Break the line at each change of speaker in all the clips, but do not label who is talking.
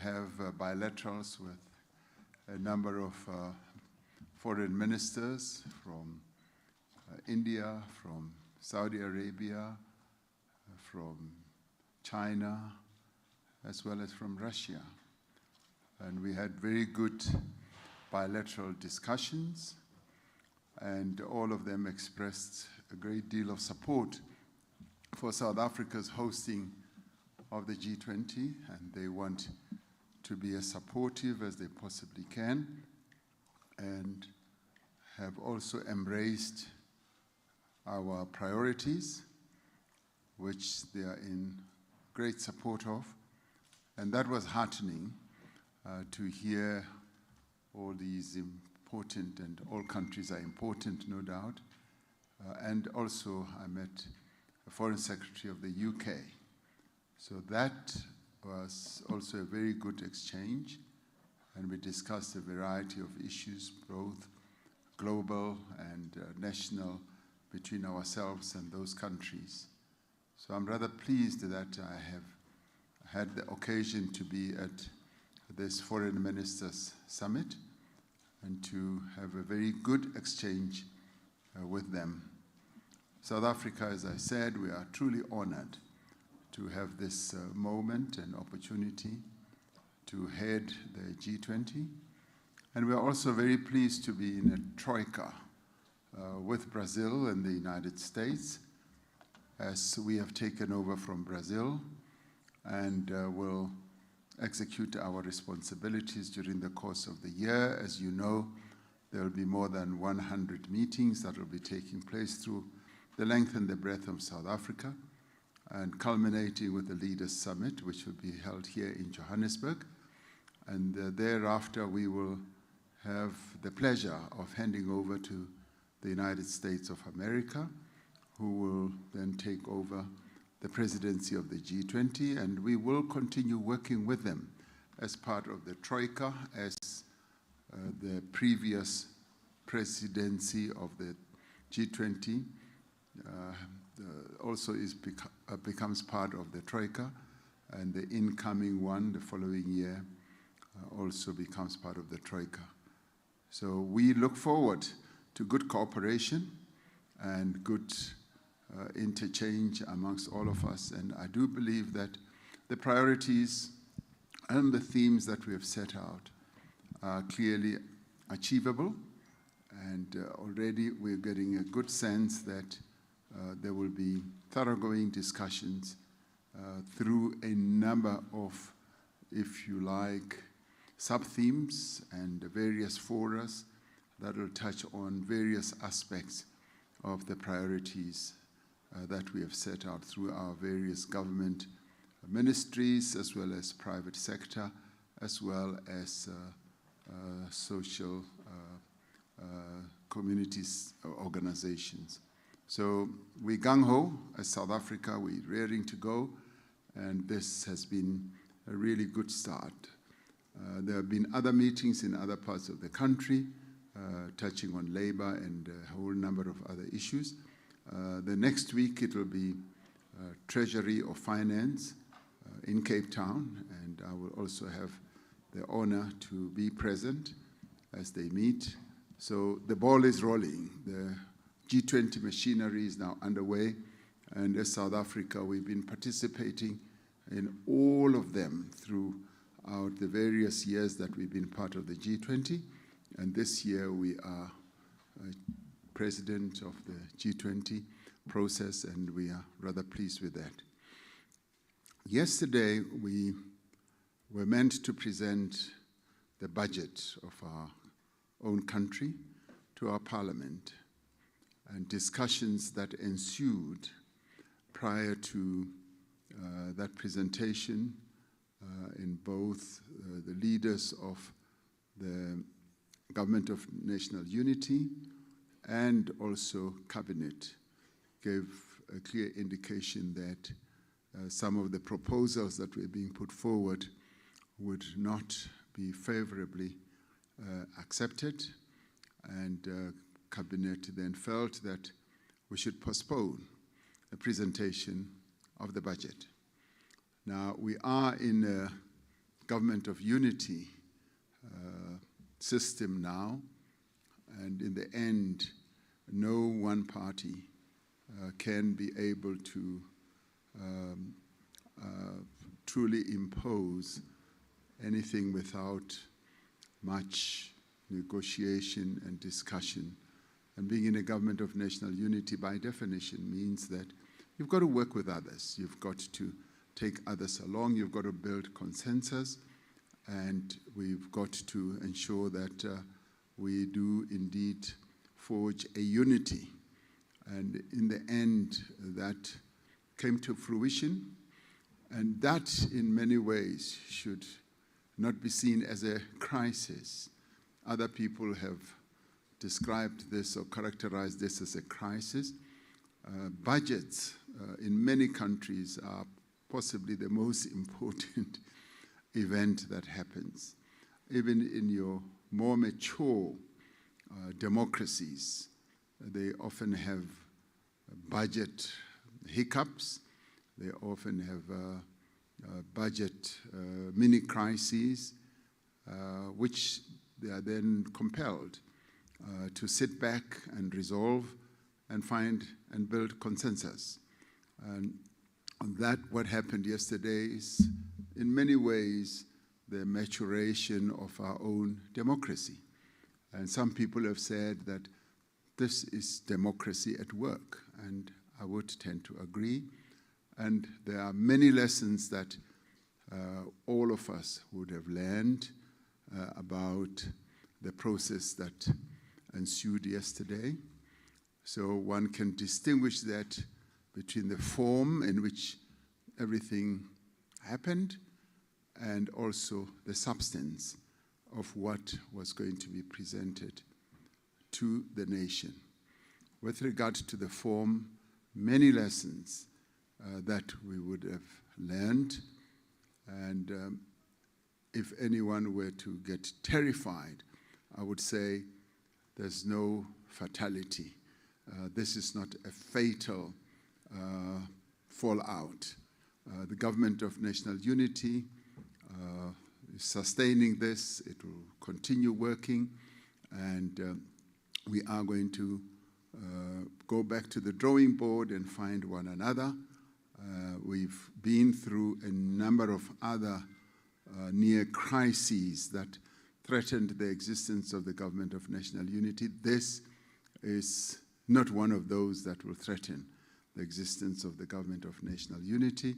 have bilaterals with a number of foreign ministers from India, from Saudi Arabia, from China, as well as from Russia. And we had very good bilateral discussions, and all of them expressed a great deal of support for South Africa's hosting of the G20, and they want to be as supportive as they possibly can, and have also embraced our priorities, which they are in great support of. And that was heartening to hear all these important, and all countries are important, no doubt. And also I met the Foreign Secretary of the UK. So that was also a very good exchange, and we discussed a variety of issues, both global and national, between ourselves and those countries. So I'm rather pleased that I have had the occasion to be at this Foreign Ministers Summit and to have a very good exchange with them. South Africa, as I said, we are truly honored to have this moment and opportunity to head the G20. And we are also very pleased to be in a troika with Brazil and the United States, as we have taken over from Brazil and will execute our responsibilities during the course of the year. As you know, there will be more than 100 meetings that will be taking place through the length and the breadth of South Africa, and culminating with the Leaders' Summit, which will be held here in Johannesburg. And thereafter, we will have the pleasure of handing over to the United States of America, who will then take over the presidency of the G20, and we will continue working with them as part of the Troika, as the previous presidency of the G20 also becomes part of the Troika, and the incoming one the following year also becomes part of the Troika. So we look forward to good cooperation and good interchange amongst all of us, and I do believe that the priorities and the themes that we have set out are clearly achievable, and already we're getting a good sense that there will be thoroughgoing discussions through a number of, if you like, sub-themes and various forums that will touch on various aspects of the priorities that we have set out through our various government ministries, as well as private sector, as well as social communities, organizations. So we gung-ho as South Africa, we're raring to go, and this has been a really good start. There have been other meetings in other parts of the country touching on labor and a whole number of other issues. The next week it will be Treasury or Finance in Cape Town, and I will also have the honor to be present as they meet. So the ball is rolling. The G20 machinery is now underway, and as South Africa, we've been participating in all of them throughout the various years that we've been part of the G20, and this year we are president of the G20 process, and we are rather pleased with that. Yesterday, we were meant to present the budget of our own country to our parliament, and discussions that ensued prior to that presentation in both the leaders of the Government of National Unity and also Cabinet gave a clear indication that some of the proposals that were being put forward would not be favorably accepted, and Cabinet then felt that we should postpone the presentation of the budget. Now, we are in a government of unity system now, and in the end, no one party can be able to truly impose anything without much negotiation and discussion. And being in a government of national unity, by definition, means that you've got to work with others. You've got to take others along. You've got to build consensus. And we've got to ensure that we do indeed forge a unity. And in the end, that came to fruition. And that, in many ways, should not be seen as a crisis. Other people have described this or characterized this as a crisis. Budgets in many countries are possibly the most important event that happens. Even in your more mature democracies, they often have budget hiccups. They often have budget mini crises, which they are then compelled to sit back and resolve and find and build consensus. And that, what happened yesterday, is in many ways the maturation of our own democracy. And some people have said that this is democracy at work, and I would tend to agree. And there are many lessons that all of us would have learned about the process that ensued yesterday. So one can distinguish that between the form in which everything happened and also the substance of what was going to be presented to the nation. With regard to the form, many lessons that we would have learned, and if anyone were to get terrified, I would say there's no fatality. This is not a fatal fallout. The government of national unity is sustaining this. It will continue working, and we are going to go back to the drawing board and find one another. We've been through a number of other near crises that threatened the existence of the government of national unity. This is not one of those that will threaten the existence of the government of national unity.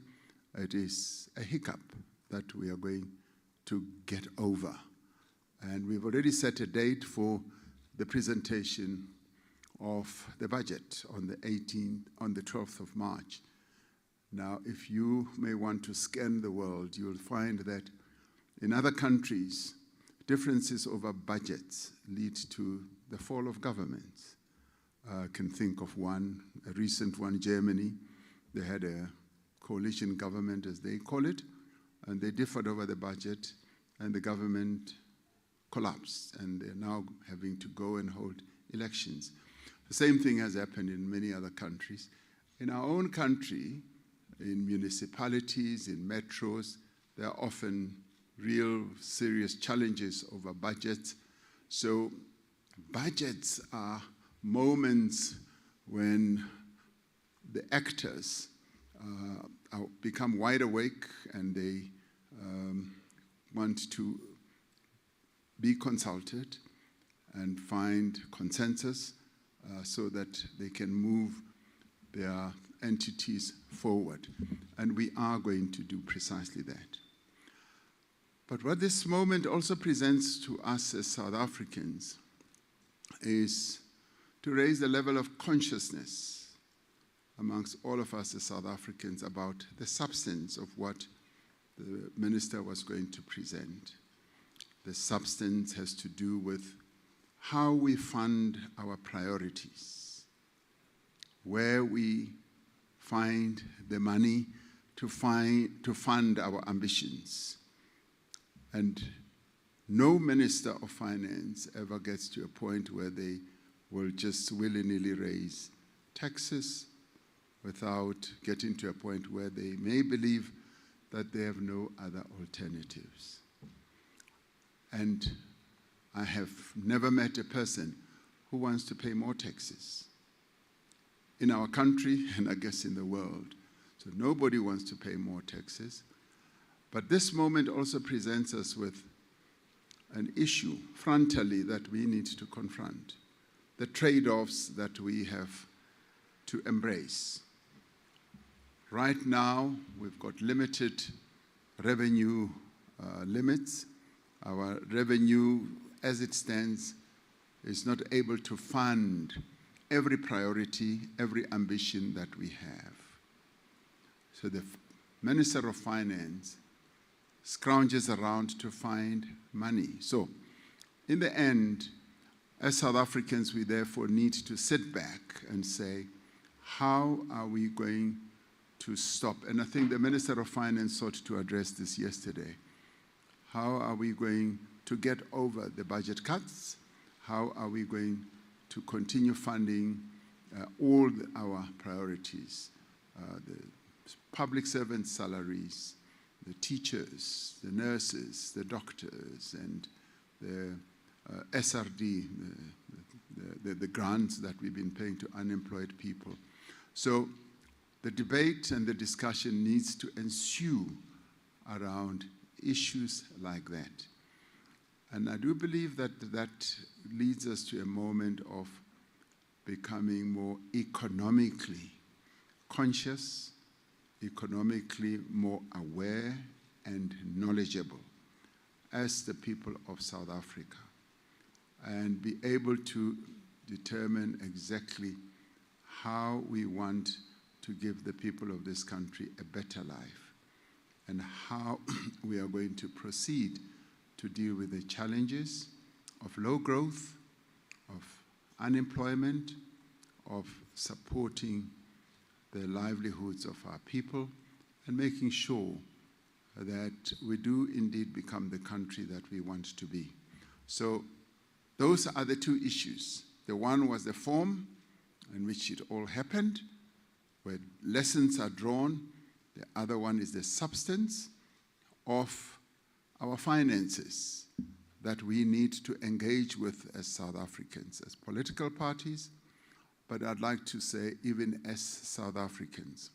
It is a hiccup that we are going to get over. And we've already set a date for the presentation of the budget on the 12th of March. Now, if you may want to scan the world, you'll find that in other countries, differences over budgets lead to the fall of governments. I can think of one, a recent one, Germany. They had a coalition government, as they call it, and they differed over the budget, and the government collapsed, and they're now having to go and hold elections. The same thing has happened in many other countries. In our own country, in municipalities, in metros, there are often real serious challenges over budgets. So budgets are moments when the actors become wide awake and they want to be consulted and find consensus so that they can move their entities forward. And we are going to do precisely that. But what this moment also presents to us as South Africans is to raise the level of consciousness amongst all of us as South Africans about the substance of what the minister was going to present. The substance has to do with how we fund our priorities, where we find the money to fund our ambitions. And no minister of finance ever gets to a point where they will just willy-nilly raise taxes without getting to a point where they may believe that they have no other alternatives. And I have never met a person who wants to pay more taxes in our country and I guess in the world. So nobody wants to pay more taxes. But this moment also presents us with an issue frontally that we need to confront, the trade-offs that we have to embrace. Right now, we've got limited revenue limits. Our revenue, as it stands, is not able to fund every priority, every ambition that we have. So the Minister of Finance scrounges around to find money. So in the end, as South Africans, we therefore need to sit back and say, how are we going to stop? And I think the Minister of Finance sought to address this yesterday. How are we going to get over the budget cuts? How are we going to continue funding all our priorities? The public servant salaries, the teachers, the nurses, the doctors, and the SRD, the grants that we've been paying to unemployed people. So the debate and the discussion needs to ensue around issues like that. And I do believe that that leads us to a moment of becoming more economically conscious, economically more aware and knowledgeable as the people of South Africa, and be able to determine exactly how we want to give the people of this country a better life, and how we are going to proceed to deal with the challenges of low growth, of unemployment, of supporting the livelihoods of our people, and making sure that we do indeed become the country that we want to be. So those are the two issues. The one was the form in which it all happened, where lessons are drawn. The other one is the substance of our finances that we need to engage with as South Africans, as political parties, but I'd like to say even as South Africans.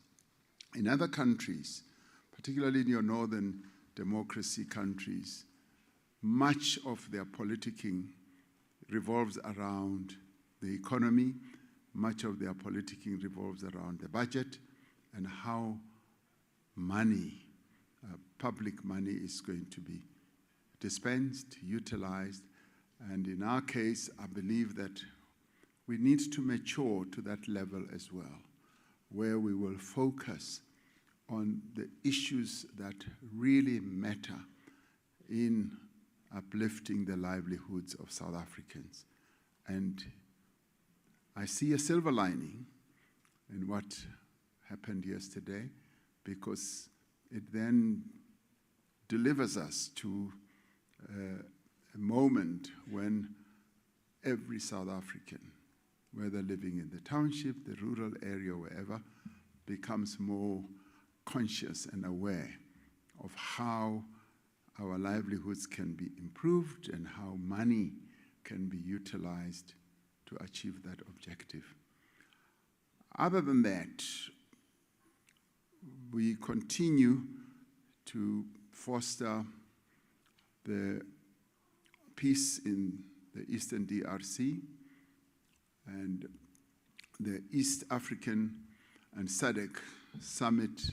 In other countries, particularly in your northern democracy countries, much of their politicking revolves around the economy, much of their politicking revolves around the budget and how money, public money, is going to be dispensed, utilized. And in our case, I believe that we need to mature to that level as well, where we will focus on the issues that really matter in uplifting the livelihoods of South Africans. And I see a silver lining in what happened yesterday, because it then delivers us to a moment when every South African, whether living in the township, the rural area, wherever, becomes more conscious and aware of how our livelihoods can be improved and how money can be utilized to achieve that objective. Other than that, we continue to foster the peace in the Eastern DRC, and the East African and SADC summit,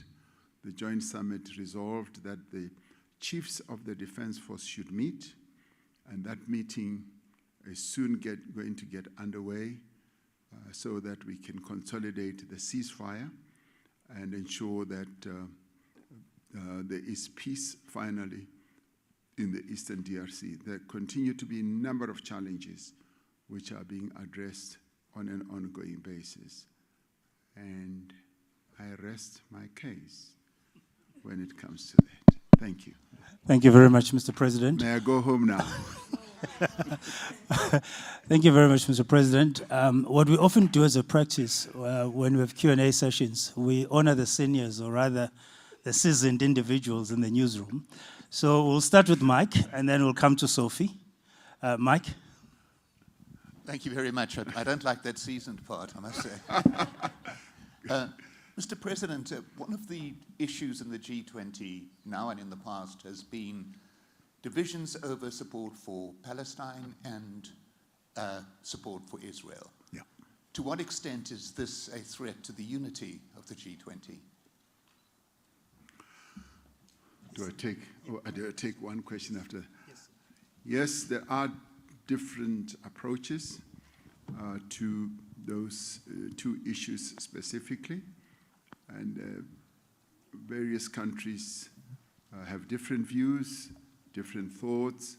the joint summit, resolved that the chiefs of the Defense Force should meet, and that meeting is soon going to get underway so that we can consolidate the ceasefire and ensure that there is peace finally in the Eastern DRC. There continue to be a number of challenges which are being addressed on an ongoing basis. And I rest my case when it comes to that. Thank you.
Thank you very much, Mr. President.
May I go home now?
Thank you very much, Mr. President. What we often do as a practice when we have Q&A sessions, we honor the seniors, or rather the seasoned individuals in the newsroom. So we'll start with Mike, and then we'll come to Sophie. Mike?
Thank you very much. I don't like that seasoned part, I must say. Mr. President, one of the issues in the G20 now and in the past has been divisions over support for Palestine and support for Israel.
Yeah.
To what extent is this a threat to the unity of the G20?
Do I take one question after? Yes. Yes, there are different approaches to those two issues specifically, and various countries have different views, different thoughts,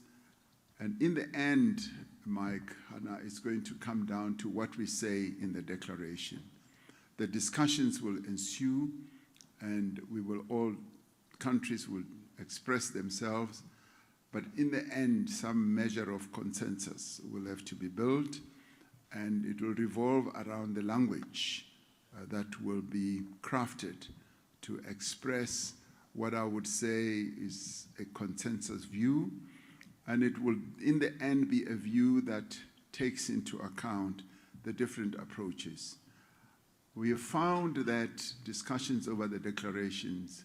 and in the end, Mike, Hannah, it's going to come down to what we say in the declaration. The discussions will ensue, and countries will express themselves, but in the end, some measure of consensus will have to be built, and it will revolve around the language that will be crafted to express what I would say is a consensus view, and it will, in the end, be a view that takes into account the different approaches. We have found that discussions over the declarations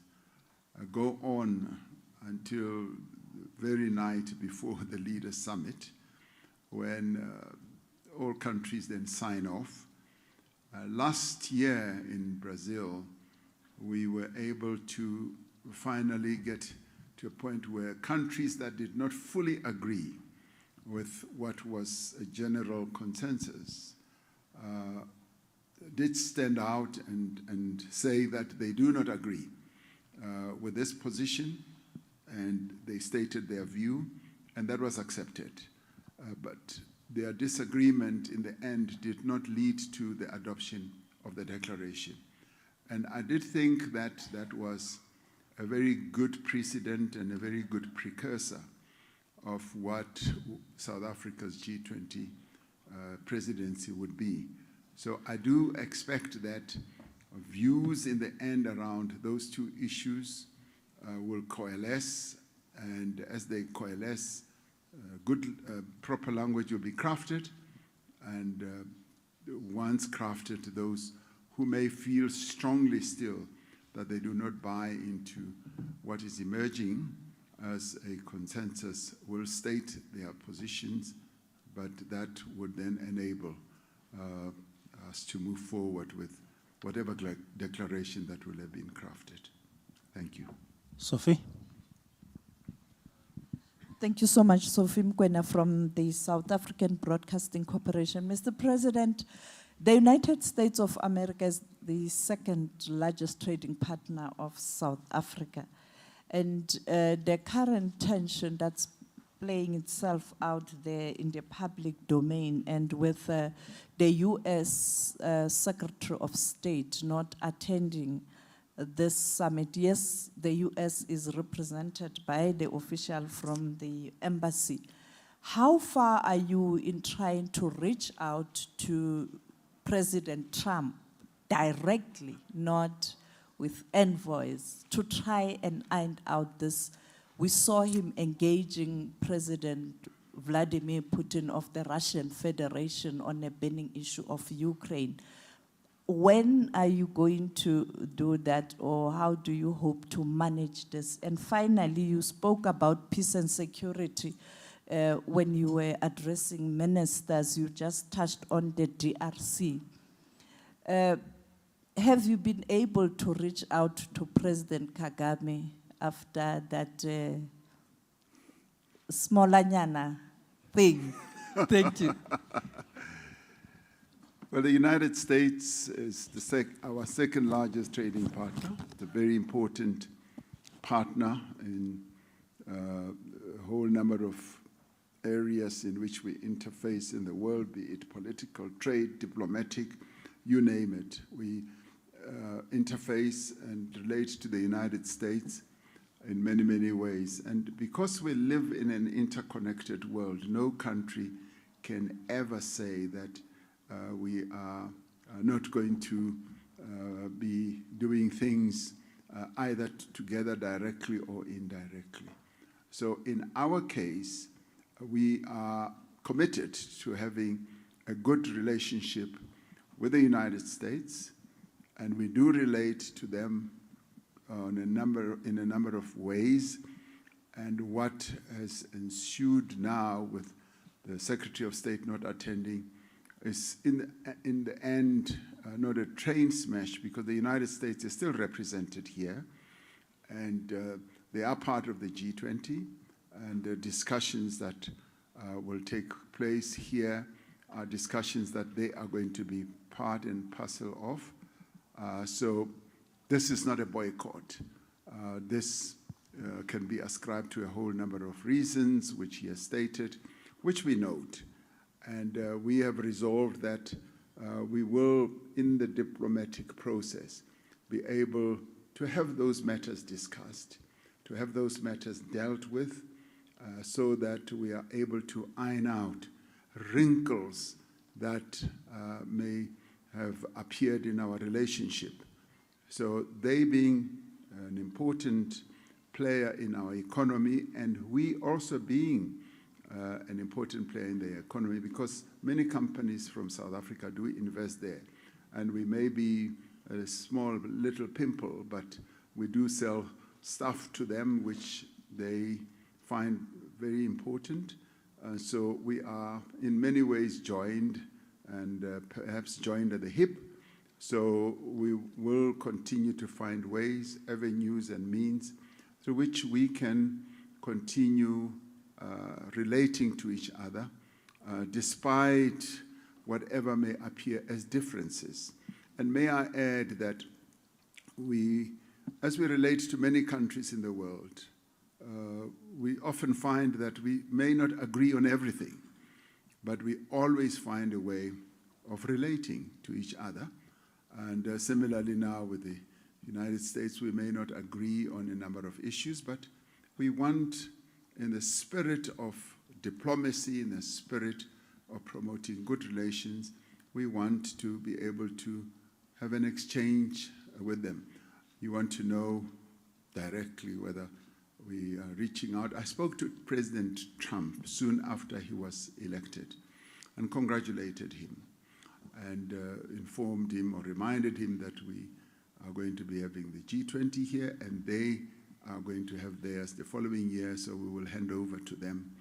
go on until the very night before the Leaders' Summit, when all countries then sign off. Last year in Brazil, we were able to finally get to a point where countries that did not fully agree with what was a general consensus did stand out and say that they do not agree with this position, and they stated their view, and that was accepted. But their disagreement in the end did not lead to the adoption of the declaration. And I did think that that was a very good precedent and a very good precursor of what South Africa's G20 presidency would be. So I do expect that views in the end around those two issues will coalesce, and as they coalesce, proper language will be crafted, and once crafted, those who may feel strongly still that they do not buy into what is emerging as a consensus will state their positions, but that would then enable us to move forward with whatever declaration that will have been crafted. Thank you.
Sophie?
Thank you so much, Sophie Mkwena from the South African Broadcasting Corporation. Mr. President, the United States of America is the second largest trading partner of South Africa. And the current tension that's playing itself out there in the public domain, and with the U.S. Secretary of State not attending this summit. Yes, the U.S. is represented by the official from the embassy. How far are you in trying to reach out to President Trump directly, not with envoys, to try and iron out this? We saw him engaging President Vladimir Putin of the Russian Federation on a burning issue of Ukraine. When are you going to do that, or how do you hope to manage this? And finally, you spoke about peace and security when you were addressing ministers. You just touched on the DRC. Have you been able to reach out to President Kagame after that smallanyana thing? Thank you.
Well, the United States is our second largest trading partner. It's a very important partner in a whole number of areas in which we interface in the world, be it political, trade, diplomatic, you name it. We interface and relate to the United States in many, many ways. And because we live in an interconnected world, no country can ever say that we are not going to be doing things either together directly or indirectly. So in our case, we are committed to having a good relationship with the United States, and we do relate to them in a number of ways. And what has ensued now with the Secretary of State not attending is in the end not a train smash, because the United States is still represented here, and they are part of the G20, and the discussions that will take place here are discussions that they are going to be part and parcel of. So this is not a boycott. This can be ascribed to a whole number of reasons, which he has stated, which we note. And we have resolved that we will, in the diplomatic process, be able to have those matters discussed, to have those matters dealt with, so that we are able to iron out wrinkles that may have appeared in our relationship. So they being an important player in our economy, and we also being an important player in the economy, because many companies from South Africa do invest there. And we may be a small little pimple, but we do sell stuff to them which they find very important. So we are in many ways joined, and perhaps joined at the hip. So we will continue to find ways, avenues, and means through which we can continue relating to each other, despite whatever may appear as differences. And may I add that as we relate to many countries in the world, we often find that we may not agree on everything, but we always find a way of relating to each other. And similarly now with the United States, we may not agree on a number of issues, but we want, in the spirit of diplomacy, in the spirit of promoting good relations, we want to be able to have an exchange with them. You want to know directly whether we are reaching out. I spoke to President Trump soon after he was elected and congratulated him, and informed him or reminded him that we are going to be having the G20 here, and they are going to have theirs the following year, so we will hand over to them.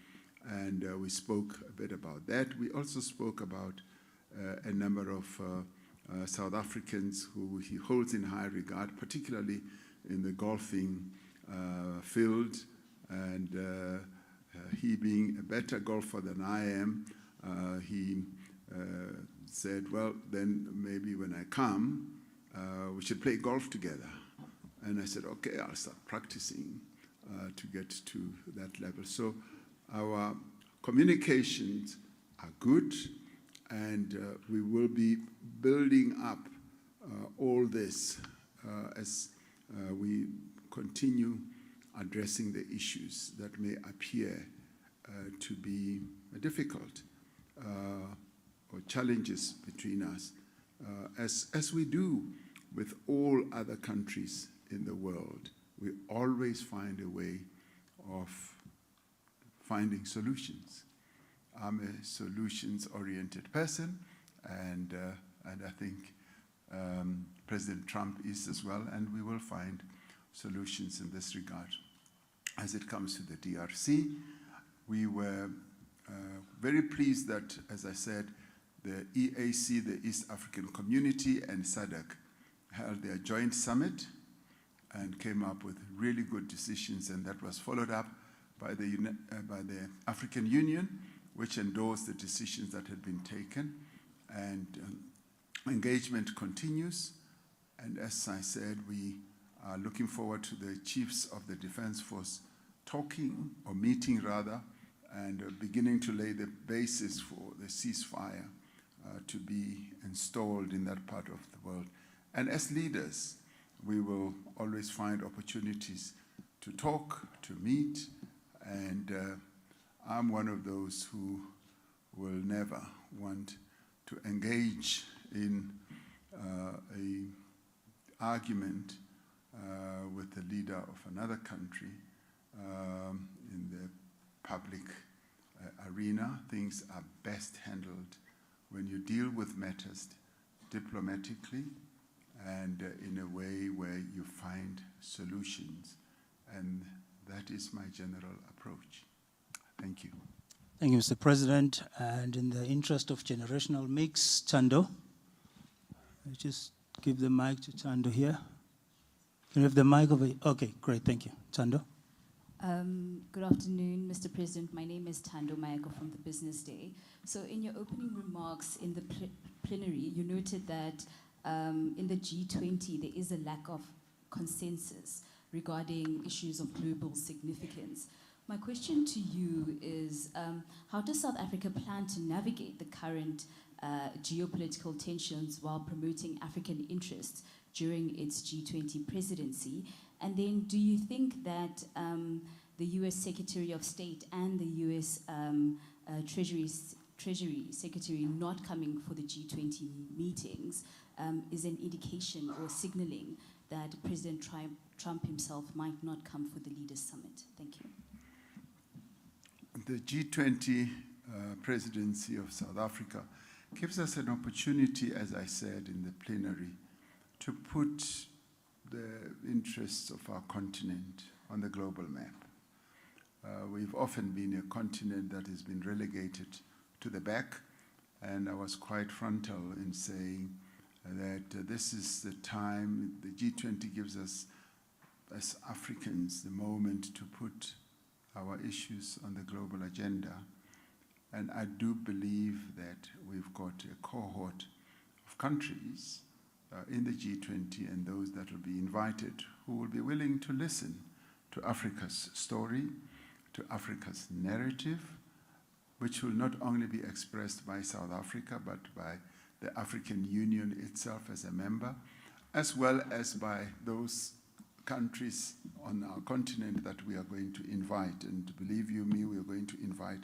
And we spoke a bit about that. We also spoke about a number of South Africans who he holds in high regard, particularly in the golfing field, and he being a better golfer than I am, he said, well, then maybe when I come, we should play golf together. And I said, okay, I'll start practicing to get to that level. So our communications are good, and we will be building up all this as we continue addressing the issues that may appear to be difficult or challenges between us, as we do with all other countries in the world. We always find a way of finding solutions. I'm a solutions-oriented person, and I think President Trump is as well, and we will find solutions in this regard. As it comes to the DRC, we were very pleased that, as I said, the EAC, the East African Community, and SADC held their joint summit and came up with really good decisions, and that was followed up by the African Union, which endorsed the decisions that had been taken, and engagement continues. And as I said, we are looking forward to the chiefs of the Defense Force talking, or meeting rather, and beginning to lay the basis for the ceasefire to be installed in that part of the world. And as leaders, we will always find opportunities to talk, to meet, and I'm one of those who will never want to engage in an argument with the leader of another country in the public arena. Things are best handled when you deal with matters diplomatically and in a way where you find solutions. And that is my general approach. Thank you.
Thank you, Mr. President. And in the interest of generational mix, Chando, I just give the mic to Chando here. Can you have the mic over here? Okay, great, thank you. Chando.
Good afternoon, Mr. President. My name is Tando Mayako from the Business Day. So in your opening remarks in the plenary, you noted that in the G20, there is a lack of consensus regarding issues of global significance. My question to you is, how does South Africa plan to navigate the current geopolitical tensions while promoting African interests during its G20 presidency? And then do you think that the US Secretary of State and the US Treasury Secretary not coming for the G20 meetings is an indication or signaling that President Trump himself might not come for the Leaders' Summit? Thank you.
The G20 presidency of South Africa gives us an opportunity, as I said in the plenary, to put the interests of our continent on the global map. We've often been a continent that has been relegated to the back, and I was quite frontal in saying that this is the time. The G20 gives us, as Africans, the moment to put our issues on the global agenda. And I do believe that we've got a cohort of countries in the G20 and those that will be invited who will be willing to listen to Africa's story, to Africa's narrative, which will not only be expressed by South Africa, but by the African Union itself as a member, as well as by those countries on our continent that we are going to invite. And believe you me, we are going to invite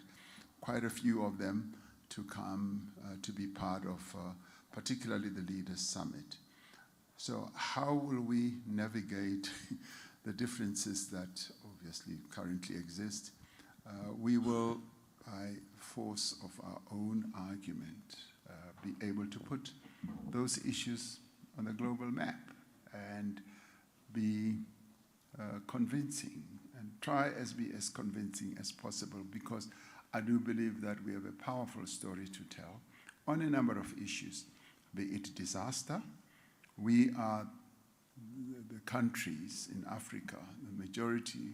quite a few of them to come to be part of particularly the Leaders' Summit. So how will we navigate the differences that obviously currently exist? We will, by force of our own argument, be able to put those issues on the global map and be convincing, and try as be as convincing as possible, because I do believe that we have a powerful story to tell on a number of issues, be it disaster. We are the countries in Africa, the majority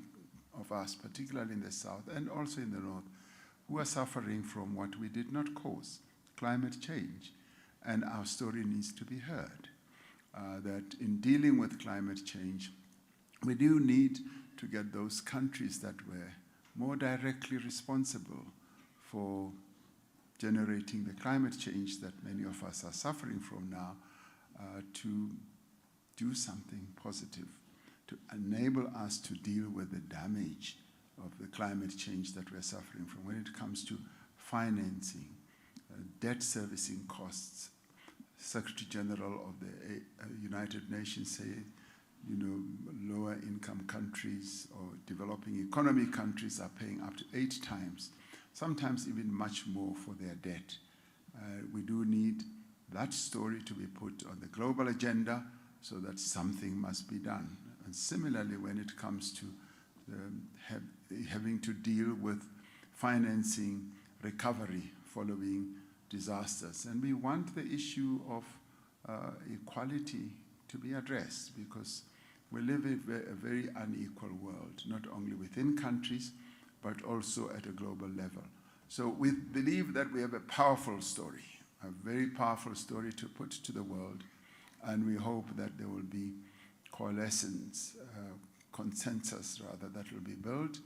of us, particularly in the south and also in the north, who are suffering from what we did not cause, climate change. And our story needs to be heard. That in dealing with climate change, we do need to get those countries that were more directly responsible for generating the climate change that many of us are suffering from now to do something positive, to enable us to deal with the damage of the climate change that we're suffering from when it comes to financing, debt servicing costs. Secretary General of the United Nations say, lower income countries or developing economy countries are paying up to 8 times, sometimes even much more for their debt. We do need that story to be put on the global agenda so that something must be done. And similarly, when it comes to having to deal with financing recovery following disasters. And we want the issue of equality to be addressed, because we live in a very unequal world, not only within countries, but also at a global level. So we believe that we have a powerful story, a very powerful story to put to the world, and we hope that there will be coalescence, consensus rather, that will be built,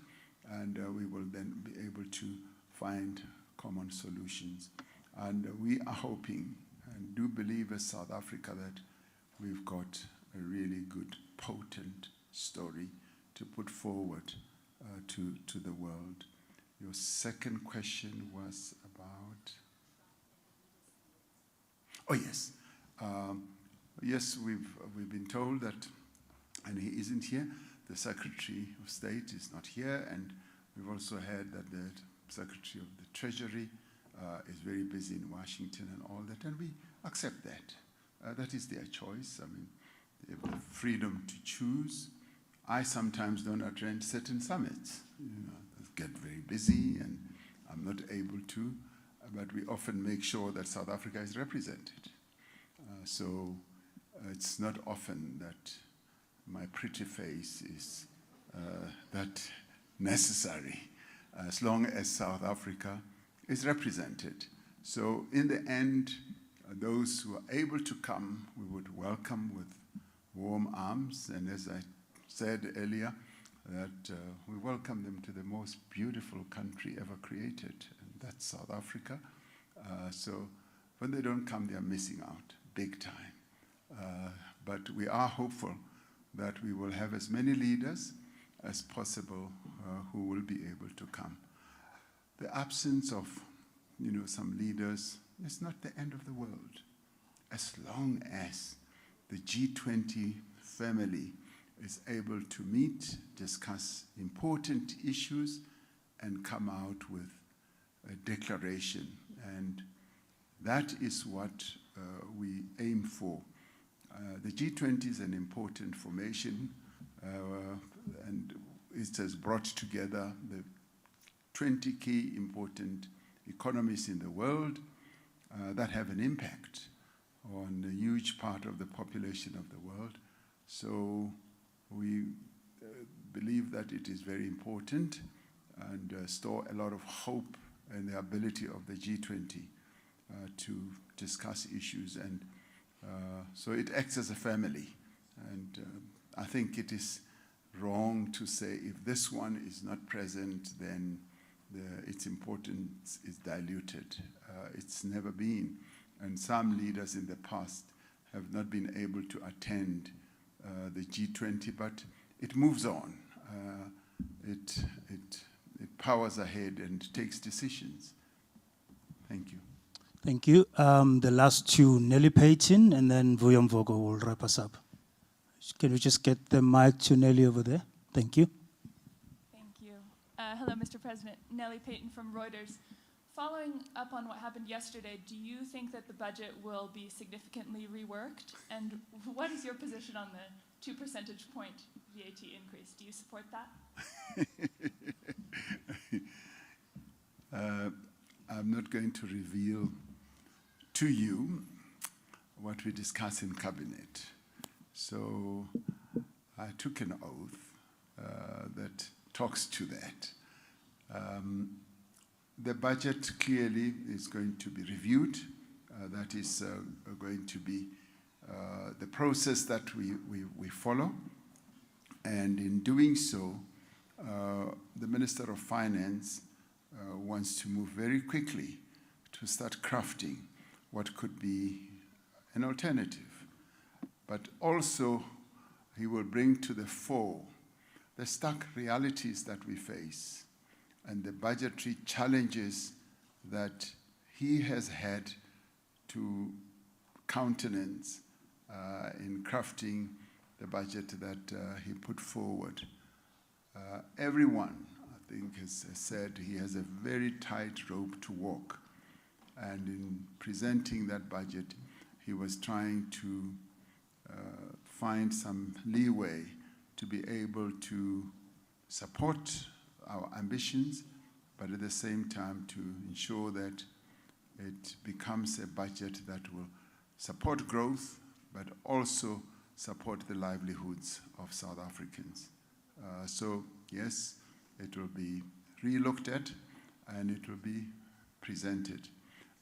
and we will then be able to find common solutions. And we are hoping and do believe as South Africa that we've got a really good, potent story to put forward to the world. Your second question was about... Oh, yes. Yes, we've been told that, and he isn't here, the Secretary of State is not here, and We've also heard that the Secretary of the Treasury is very busy in Washington and all that, and we accept that. That is their choice. I mean, they have the freedom to choose. I sometimes don't attend certain summits. I get very busy and I'm not able to, but we often make sure that South Africa is represented. So it's not often that my pretty face is that necessary, as long as South Africa is represented. So in the end, those who are able to come, we would welcome with warm arms. And as I said earlier, that we welcome them to the most beautiful country ever created, and that's South Africa. So when they don't come, they are missing out big time. But we are hopeful that we will have as many leaders as possible who will be able to come. The absence of, some leaders is not the end of the world. As long as the G20 family is able to meet, discuss important issues, and come out with a declaration. And that is what we aim for. The G20 is an important formation, and it has brought together the 20 key important economies in the world that have an impact on a huge part of the population of the world. So we believe that it is very important and store a lot of hope in the ability of the G20 to discuss issues. And so it acts as a family. And I think it is wrong to say if this one is not present, then its importance is diluted. It's never been. And some leaders in the past have not been able to attend the G20, but it moves on. It powers ahead and takes decisions. Thank you.
Thank you. The last two, Nelly Payton, and then Vuyo Mvogo will wrap us up. Can we just get the mic to Nelly over there? Thank you.
Thank you. Hello, Mr. President. Nelly Payton from Reuters. Following up on what happened yesterday, do you think that the budget will be significantly reworked? And what is your position on the 2 percentage point VAT increase? Do you support that?
I'm not going to reveal to you what we discuss in cabinet. So I took an oath that talks to that. The budget clearly is going to be reviewed. That is going to be the process that we follow. And in doing so, the Minister of Finance wants to move very quickly to start crafting what could be an alternative. But also, he will bring to the fore the stark realities that we face and the budgetary challenges that he has had to countenance in crafting the budget that he put forward. Everyone, I think, has said he has a very tight rope to walk. And in presenting that budget, he was trying to find some leeway to be able to support our ambitions, but at the same time to ensure that it becomes a budget that will support growth, but also support the livelihoods of South Africans. So yes, it will be re-looked at and it will be presented.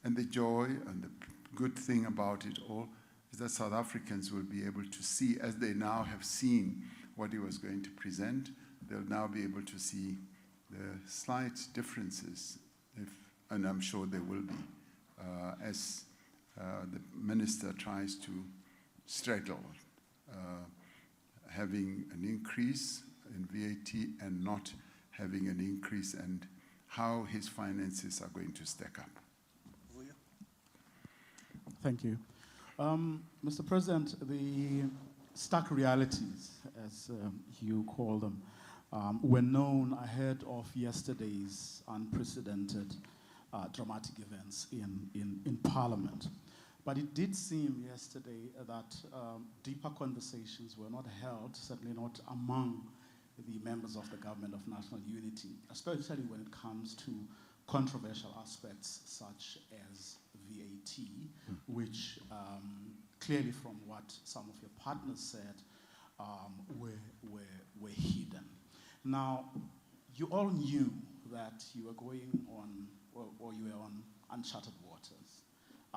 And the joy and the good thing about it all is that South Africans will be able to see, as they now have seen what he was going to present, they'll now be able to see the slight differences, and I'm sure there will be, as the minister tries to straddle having an increase in VAT and not having an increase, and how his finances are going to stack up.
Thank you. Mr. President, the stark realities, as you call them, were known ahead of yesterday's unprecedented dramatic events in Parliament. But it did seem yesterday that deeper conversations were not held, certainly not among the members of the Government of National Unity, especially when it comes to controversial aspects such as VAT, which clearly from what some of your partners said were hidden. Now, you all knew that you were going on, or you were on uncharted waters.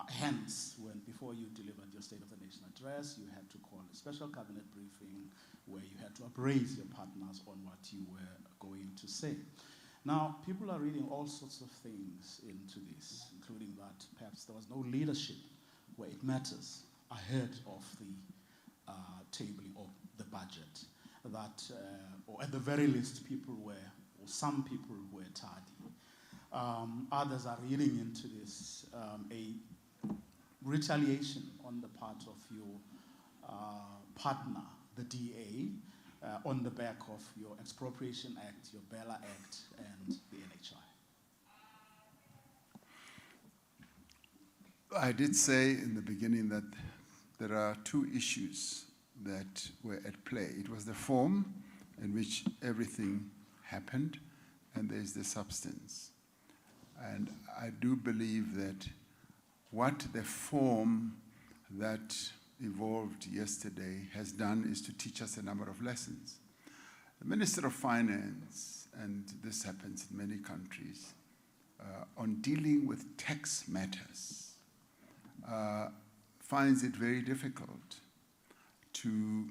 Hence, before you delivered your State of the Nation address, you had to call a special cabinet briefing where you had to appraise your partners on what you were going to say. Now, people are reading all sorts of things into this, including that perhaps there was no leadership where it matters ahead of the tabling of the budget. That, or at the very least, some people were tardy. Others are reading into this a retaliation on the part of your partner, the DA, on the back of your Expropriation Act, your Bella Act, and the NHI.
I did say in the beginning that there are two issues that were at play. It was the form in which everything happened, and there's the substance. And I do believe that what the form that evolved yesterday has done is to teach us a number of lessons. The Minister of Finance, and this happens in many countries, on dealing with tax matters, finds it very difficult to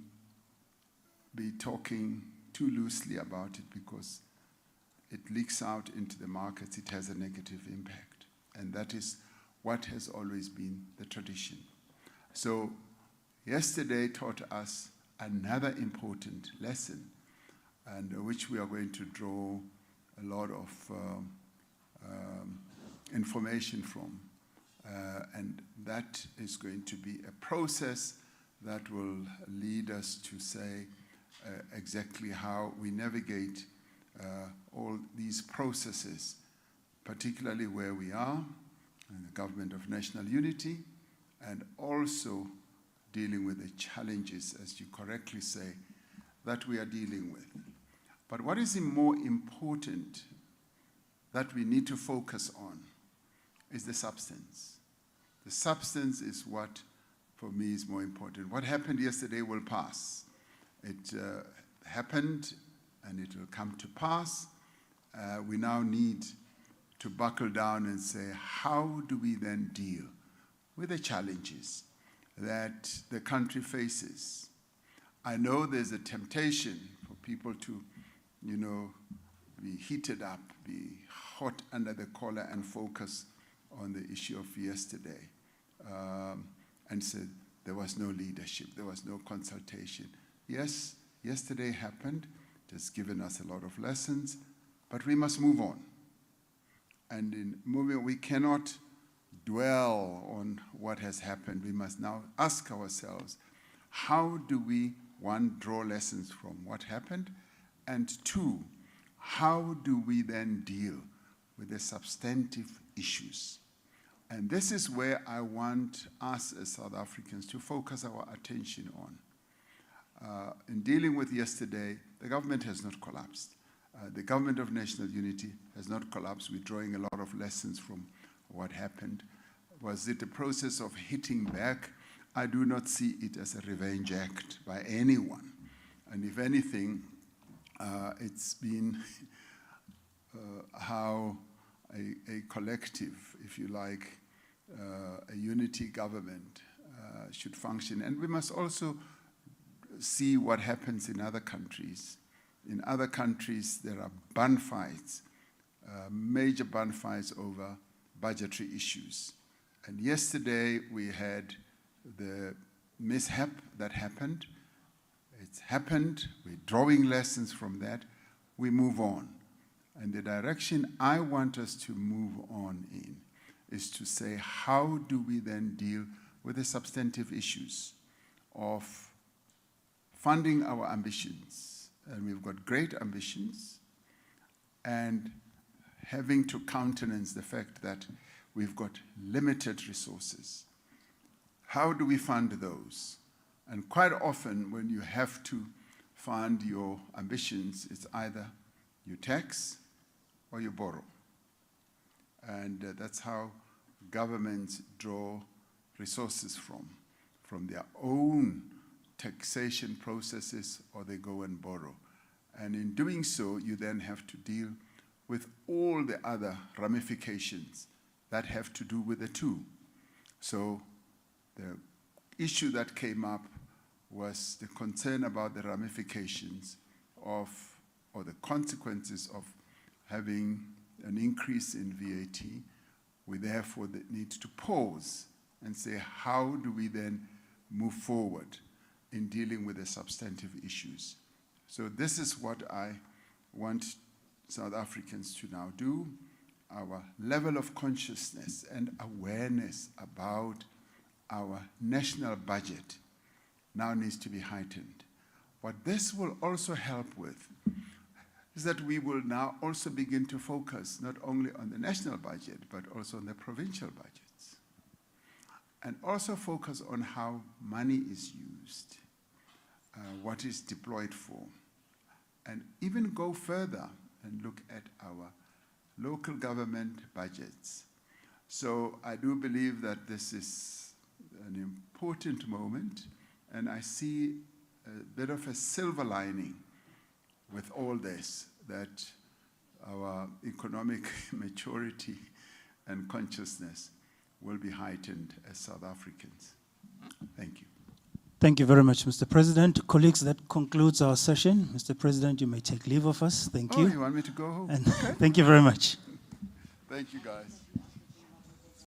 be talking too loosely about it because it leaks out into the markets, it has a negative impact. And that is what has always been the tradition. So yesterday taught us another important lesson, and which we are going to draw a lot of information from. And that is going to be a process that will lead us to say exactly how we navigate all these processes, particularly where we are in the Government of National Unity, and also dealing with the challenges, as you correctly say, that we are dealing with. But what is more important that we need to focus on is the substance. The substance is what, for me, is more important. What happened yesterday will pass. It happened, and it will come to pass. We now need to buckle down and say, how do we then deal with the challenges that the country faces? I know there's a temptation for people to, be heated up, be hot under the collar and focus on the issue of yesterday, and said there was no leadership, there was no consultation. Yes, yesterday happened. It has given us a lot of lessons, but we must move on. And in moving, we cannot dwell on what has happened. We must now ask ourselves, how do we, one, draw lessons from what happened, and two, how do we then deal with the substantive issues? And this is where I want us as South Africans to focus our attention on. In dealing with yesterday, the government has not collapsed. The Government of National Unity has not collapsed. We're drawing a lot of lessons from what happened. Was it a process of hitting back? I do not see it as a revenge act by anyone. And if anything, it's been how a collective, if you like, a unity government should function. And we must also see what happens in other countries. In other countries, there are bun fights, major bun fights over budgetary issues. And yesterday, we had the mishap that happened. It's happened. We're drawing lessons from that. We move on. And the direction I want us to move on in is to say, how do we then deal with the substantive issues of funding our ambitions and we've got great ambitions, and having to countenance the fact that we've got limited resources. How do we fund those? And quite often when you have to fund your ambitions, it's either you tax or you borrow. And that's how governments draw resources from their own taxation processes, or they go and borrow. And in doing so, you then have to deal with all the other ramifications that have to do with the two. So the issue that came up was the concern about the ramifications of, or the consequences of having an increase in VAT. We therefore need to pause and say, how do we then move forward in dealing with the substantive issues? So this is what I want South Africans to now do. Our level of consciousness and awareness about our national budget now needs to be heightened. What this will also help with is that we will now also begin to focus not only on the national budget, but also on the provincial budgets. And also focus on how money is used, what is deployed for, and even go further and look at our local government budgets. So I do believe that this is an important moment, and I see a bit of a silver lining with all this, that our economic maturity and consciousness will be heightened as South Africans. Thank you.
Thank you very much, Mr. President. Colleagues, that concludes our session. Mr. President, you may take leave of us. Thank you.
Oh, you want me to go home?
And
Okay.
thank you very much.
Thank you, guys.